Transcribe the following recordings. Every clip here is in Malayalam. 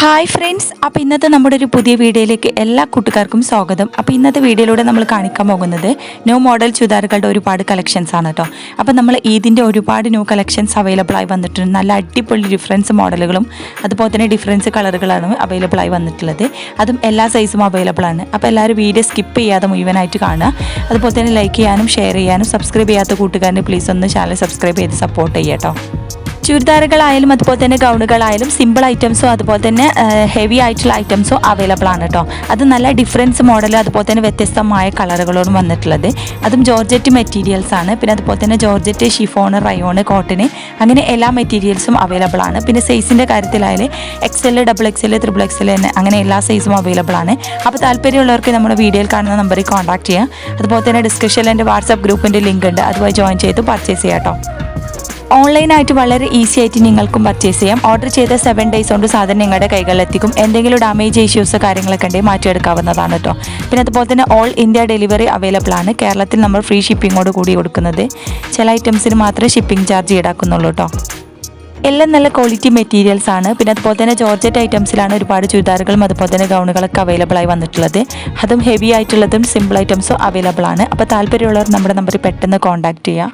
ഹായ് ഫ്രണ്ട്സ്, അപ്പോൾ ഇന്നത്തെ നമ്മുടെ ഒരു പുതിയ വീഡിയോയിലേക്ക് എല്ലാ കൂട്ടുകാർക്കും സ്വാഗതം. അപ്പോൾ ഇന്നത്തെ വീഡിയോയിലൂടെ നമ്മൾ കാണിക്കാൻ പോകുന്നത് ന്യൂ മോഡൽ ചുരിദാറുകളുടെ ഒരുപാട് കളക്ഷൻസ് ആണ് കേട്ടോ. അപ്പോൾ നമ്മൾ ഈദിൻ്റെ ഒരുപാട് ന്യൂ കളക്ഷൻസ് അവൈലബിൾ ആയി വന്നിട്ടുണ്ട്. നല്ല അടിപൊളി ഡിഫറൻസ് മോഡലുകളും അതുപോലെ തന്നെ ഡിഫറൻസ് കളറുകളാണ് അവൈലബിൾ ആയി വന്നിട്ടുള്ളത്. അതും എല്ലാ സൈസും അവൈലബിൾ ആണ്. അപ്പോൾ എല്ലാവരും വീഡിയോ സ്കിപ്പ് ചെയ്യാതെ മുഴുവനായിട്ട് കാണുക. അതുപോലെ തന്നെ ലൈക്ക് ചെയ്യാനും ഷെയർ ചെയ്യാനും സബ്സ്ക്രൈബ് ചെയ്യാത്ത കൂട്ടുകാരനെ പ്ലീസ് ഒന്ന് ചാനൽ സബ്സ്ക്രൈബ് ചെയ്ത് സപ്പോർട്ട് ചെയ്യുക കേട്ടോ. ചുരിദാറുകളായാലും അതുപോലെ തന്നെ ഗൗണുകളായാലും സിമ്പിൾ ഐറ്റംസോ അതുപോലെ തന്നെ ഹെവി ആയിട്ടുള്ള ഐറ്റംസോ അവൈലബിൾ ആണ് കേട്ടോ. അത് നല്ല ഡിഫറൻസ് മോഡൽ അതുപോലെ തന്നെ വ്യത്യസ്തമായ കളറുകളോടും വന്നിട്ടുള്ളത്. അതും ജോർജറ്റ് മെറ്റീരിയൽസ് ആണ്. പിന്നെ അതുപോലെ തന്നെ ജോർജറ്റ്, ഷിഫോൺ, റയോൺ, കോട്ടന് അങ്ങനെ എല്ലാ മെറ്റീരിയൽസും അവൈലബിൾ ആണ്. പിന്നെ സൈസിൻ്റെ കാര്യത്തിലായാലും XL, XXL, XXL അങ്ങനെ എല്ലാ സൈസും അവൈലബിൾ ആണ്. അപ്പോൾ താല്പര്യമുള്ളവർക്ക് നമ്മുടെ വീഡിയോയിൽ കാണുന്ന നമ്പറിൽ കോൺടാക്ട് ചെയ്യാം. അതുപോലെ തന്നെ ഡിസ്ക്രിപ്ഷനിൽ എൻ്റെ വാട്സാപ്പ് ഗ്രൂപ്പിൻ്റെ ലിങ്ക് ഉണ്ട്, അതുമായി ജോയിൻ ചെയ്ത് പർച്ചേസ് ചെയ്യാം കേട്ടോ. ഓൺലൈനായിട്ട് വളരെ ഈസി ആയിട്ട് നിങ്ങൾക്കും പർച്ചേസ് ചെയ്യാം. ഓർഡർ ചെയ്ത 7 days കൊണ്ട് സാധനം നിങ്ങളുടെ കൈകളിലെത്തിക്കും. എന്തെങ്കിലും ഡാമേജ് ഇഷ്യൂസ് കാര്യങ്ങളൊക്കെ ഉണ്ടെങ്കിൽ മാറ്റിയെടുക്കാവുന്നതാണ് കേട്ടോ. പിന്നെ അതുപോലെ തന്നെ ഓൾ ഇന്ത്യ ഡെലിവറി അവൈലബിൾ ആണ്. കേരളത്തിൽ നമ്മൾ ഫ്രീ ഷിപ്പിങ്ങോട് കൂടി കൊടുക്കുന്നത്. ചില ഐറ്റംസിന് മാത്രമേ ഷിപ്പിംഗ് ചാർജ് ഈടാക്കുന്നുള്ളൂ കേട്ടോ. എല്ലാം നല്ല ക്വാളിറ്റി മെറ്റീരിയൽസ് ആണ്. പിന്നെ അതുപോലെ തന്നെ ജോർജറ്റ് ഐറ്റംസിലാണ് ഒരുപാട് ചുരിദാറുകളും അതുപോലെ തന്നെ ഗൗണുകളൊക്കെ അവൈലബിൾ ആയി വന്നിട്ടുള്ളത്. അതും ഹെവി ആയിട്ടുള്ളതും സിമ്പിൾ ഐറ്റംസും അവൈലബിൾ ആണ്. അപ്പോൾ താല്പര്യമുള്ളവർ നമ്മുടെ നമ്പറിൽ പെട്ടെന്ന് കോൺടാക്ട് ചെയ്യുക.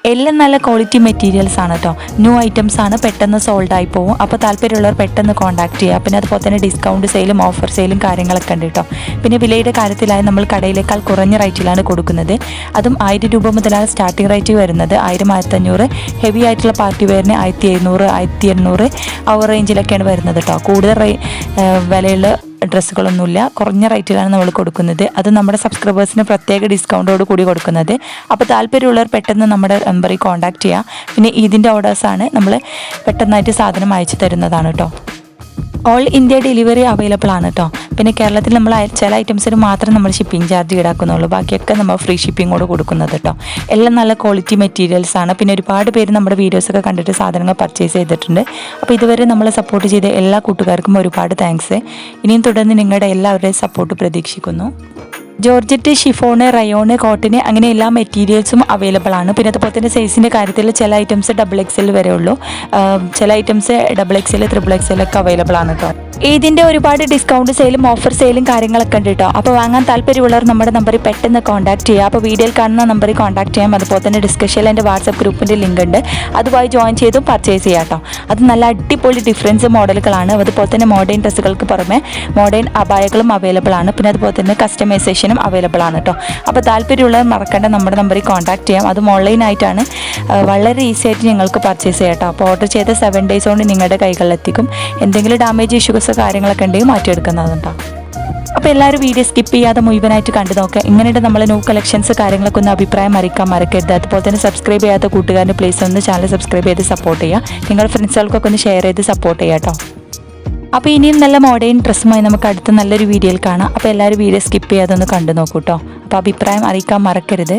എല്ലാം നല്ല ക്വാളിറ്റി മെറ്റീരിയൽസ് ആണ് കേട്ടോ. ന്യൂ ഐറ്റംസ് ആണ്, പെട്ടെന്ന് സോൾഡ് ആയി പോകും. അപ്പോൾ താല്പര്യമുള്ളവർ പെട്ടെന്ന് കോൺടാക്ട് ചെയ്യുക. പിന്നെ അതുപോലെ തന്നെ ഡിസ്കൗണ്ട് സെയിലും ഓഫർ സെയിലും കാര്യങ്ങളൊക്കെ ഉണ്ട് കേട്ടോ. പിന്നെ വിലയുടെ കാര്യത്തിലായി നമ്മൾ കടയിലേക്കാൾ കുറഞ്ഞ റേറ്റിലാണ് കൊടുക്കുന്നത്. അതും 1000 രൂപ മുതലാണ് സ്റ്റാർട്ടിംഗ് റേറ്റ് വരുന്നത്. 1000, 1500. ഹെവി ആയിട്ടുള്ള പാർട്ടി വെയറിന് 1700, 1800 ആ റേഞ്ചിലൊക്കെയാണ് വരുന്നത് കേട്ടോ. കൂടുതൽ വിലയുള്ള ഡ്രസ്സുകളൊന്നുമില്ല, കുറഞ്ഞ റേറ്റിലാണ് നമ്മൾ കൊടുക്കുന്നത്. അത് നമ്മുടെ സബ്സ്ക്രൈബേഴ്സിന് പ്രത്യേക ഡിസ്കൗണ്ടോട് കൂടി കൊടുക്കുന്നത്. അപ്പോൾ താല്പര്യമുള്ളവർ പെട്ടെന്ന് നമ്മുടെ നമ്പറിൽ കോൺടാക്ട് ചെയ്യുക. പിന്നെ ഇതിൻ്റെ ഓർഡേഴ്സാണ് നമ്മൾ പെട്ടെന്നായിട്ട് സാധനം അയച്ചു തരുന്നതാണ് കേട്ടോ. ഓൾ ഇന്ത്യ ഡെലിവറി അവൈലബിൾ ആണ് കേട്ടോ. പിന്നെ കേരളത്തിൽ നമ്മൾ ചില ഐറ്റംസിന് മാത്രം നമ്മൾ ഷിപ്പിംഗ് ചാർജ് ഈടാക്കുന്നുള്ളൂ. ബാക്കിയൊക്കെ നമ്മൾ ഫ്രീ ഷിപ്പിങ്ങോട് കൊടുക്കുന്നത് കേട്ടോ. എല്ലാം നല്ല ക്വാളിറ്റി മെറ്റീരിയൽസ് ആണ്. പിന്നെ ഒരുപാട് പേര് നമ്മുടെ വീഡിയോസൊക്കെ കണ്ടിട്ട് സാധനങ്ങൾ പർച്ചേസ് ചെയ്തിട്ടുണ്ട്. അപ്പോൾ ഇതുവരെ നമ്മളെ സപ്പോർട്ട് ചെയ്ത എല്ലാ കൂട്ടുകാർക്കും ഒരുപാട് താങ്ക്സ്. ഇനിയും തുടർന്ന് നിങ്ങളുടെ എല്ലാവരുടെയും സപ്പോർട്ട് പ്രതീക്ഷിക്കുന്നു. ജോർജറ്റ്, ഷിഫോണ്, റയോണ്, കോട്ടന് അങ്ങനെ എല്ലാ മെറ്റീരിയൽസും അവൈലബിൾ ആണ്. പിന്നെ അതുപോലെ തന്നെ സൈസിൻ്റെ കാര്യത്തിൽ ചില ഐറ്റംസ് XXL വരെ ഉള്ളൂ. ചില ഐറ്റംസ് XXL, XXL ഒക്കെ അവൈലബിൾ ആണ് കേട്ടോ. ഇതിൻ്റെ ഒരുപാട് ഡിസ്കൗണ്ട് സെയിലും ഓഫർ സെയിലും കാര്യങ്ങളൊക്കെ ഉണ്ട് കേട്ടോ. അപ്പോൾ വാങ്ങാൻ താല്പര്യമുള്ളവർ നമ്മുടെ നമ്പറിൽ പെട്ടെന്ന് കോൺടാക്ട് ചെയ്യുക. അപ്പോൾ വീഡിയോയിൽ കാണുന്ന നമ്പറിൽ കോൺടാക്ട് ചെയ്യാം. അതുപോലെ തന്നെ ഡിസ്ക്രിപ്ഷനിൽ എൻ്റെ വാട്സാപ്പ് ഗ്രൂപ്പിൻ്റെ ലിങ്ക് ഉണ്ട്, അതുമായി ജോയിൻ ചെയ്ത് പർച്ചേസ് ചെയ്യാം കേട്ടോ. അത് നല്ല അടിപൊളി ഡിഫറൻസ് മോഡലുകളാണ്. അതുപോലെ തന്നെ മോഡേൺ ഡ്രസ്സുകൾക്ക് പുറമെ മോഡേൺ അബായകളും അവൈലബിൾ ആണ്. പിന്നെ അതുപോലെ തന്നെ കസ്റ്റമൈസേഷനും അവൈലബിൾ ആണ് കേട്ടോ. അപ്പോൾ താല്പര്യമുള്ളവർ മറക്കേണ്ട നമ്മുടെ നമ്പറിൽ കോൺടാക്ട് ചെയ്യാം. അതും ഓൺലൈനായിട്ടാണ്, വളരെ ഈസി ആയിട്ട് നിങ്ങൾക്ക് പർച്ചേസ് ചെയ്യാം കേട്ടോ. അപ്പോൾ ഓർഡർ ചെയ്ത 7 days കൊണ്ട് നിങ്ങളുടെ കൈകളിലെത്തിക്കും. എന്തെങ്കിലും ഡാമേജ് ഇഷ്യൂസ് കാര്യങ്ങളൊക്കെ ഉണ്ടെങ്കിൽ മാറ്റിയെടുക്കുന്നതുണ്ടോ. അപ്പോൾ എല്ലാവരും വീഡിയോ സ്കിപ്പ് ചെയ്യാതെ മുഴുവനായിട്ട് കണ്ടു നോക്കുക. ഇങ്ങനെയുണ്ട് നമ്മളെ ന്യൂ കളക്ഷൻസ് കാര്യങ്ങളൊക്കെ ഒന്ന് അഭിപ്രായം അറിയിക്കാൻ മറക്കരുത്. അതുപോലെ തന്നെ സബ്സ്ക്രൈബ് ചെയ്യാത്ത കൂട്ടുകാരൻ്റെ പ്ലീസ് ഒന്ന് ചാനൽ സബ്സ്ക്രൈബ് ചെയ്ത് സപ്പോർട്ട് ചെയ്യുക. നിങ്ങളുടെ ഫ്രണ്ട്സുകൾക്കൊക്കെ ഒന്ന് ഷെയർ ചെയ്ത് സപ്പോർട്ട് ചെയ്യുക കേട്ടോ. അപ്പോൾ ഇനിയും നല്ല മോഡേൺ ഡ്രസ്സുമായി നമുക്ക് അടുത്ത നല്ലൊരു വീഡിയോയിൽ കാണാം. അപ്പോൾ എല്ലാവരും വീഡിയോ സ്കിപ്പ് ചെയ്യാതെ ഒന്ന് കണ്ടു നോക്കൂ കേട്ടോ. അപ്പോൾ അഭിപ്രായം അറിയിക്കാൻ മറക്കരുത്.